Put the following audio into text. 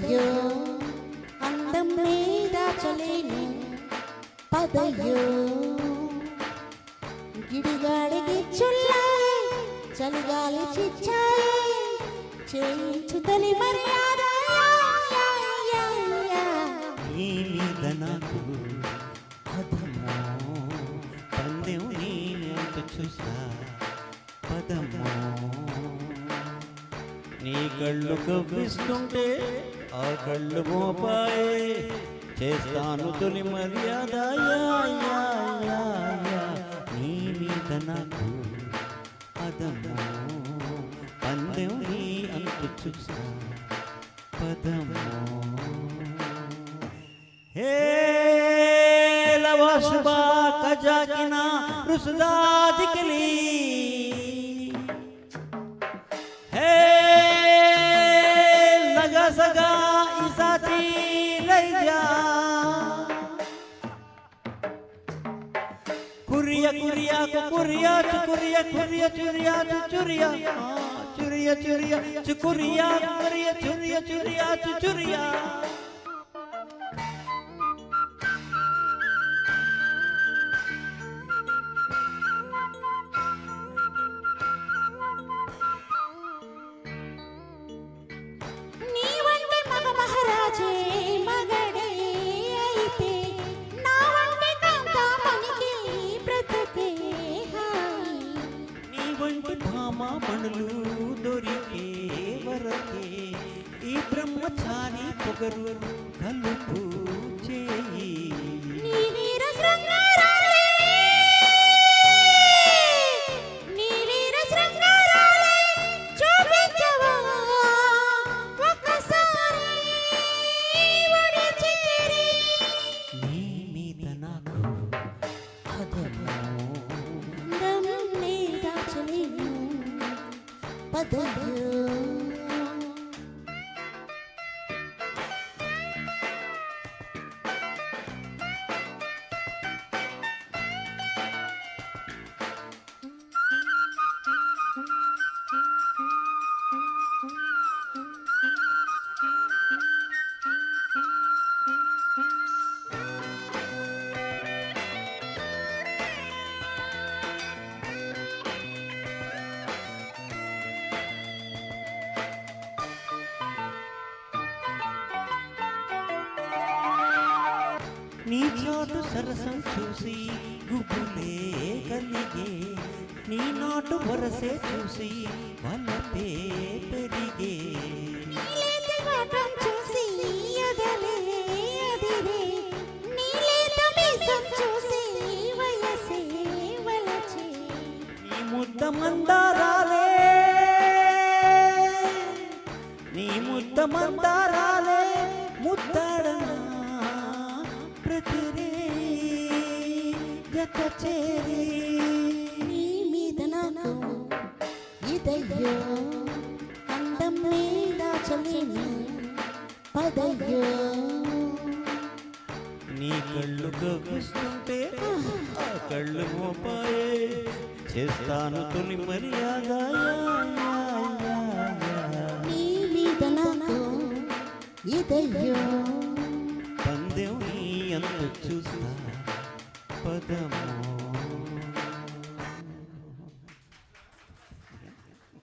ఎదయ్యో అందం మీద చలేను పదయ్యో గిడిగాడికి చుల్లాయి చలిగాలి చిచ్చాయి చేయించు తొలి మర్యాద నీ మీద నాకు అధమో పందెం నీ అంత చూసా పదమో నీ కళ్ళు కవ్విస్తుంటే ఆ కళ్ళు మోపాయే చేస్తాను తొలి మర్యాద నీ మీద నాకు అదమో పందెం నీ అంత చూసా పదమో हे लवाशबा कजाकिना रुसदा दिकली हे लगा सगा इसाची लैजा कुरिया कुरिया कुरिया चुरिया कुरिया चुरिया चुरिया चुरिया चुरिया चुरिया कुरिया चुरिया चुरिया चुरिया మనులు దొరికే వరకే ఈ బ్రహ్మచారి పొగరు కలుపు చేయి నీ మీద నాకు అదమో పదయ్యో నీ చోటు సరసం చూసి గుబులే కలిగే నీ నాటు వరసే చూసి వలపే పెరిగే నీ ముద్ద మందారాలే నీ ముద్ద మందారాలే ముద్దడనా నీ మీద నాకు ఇదయ్యో అందం మీద చలేను పదయ్యో నీ కళ్ళు కవ్విస్తుంటే ఆ కళ్ళు మోపాయే చేస్తాను తొలి మర్యాద నీ మీద నాకు ఇదయ్యో పందెం నీ అంత చూస్తా పదమో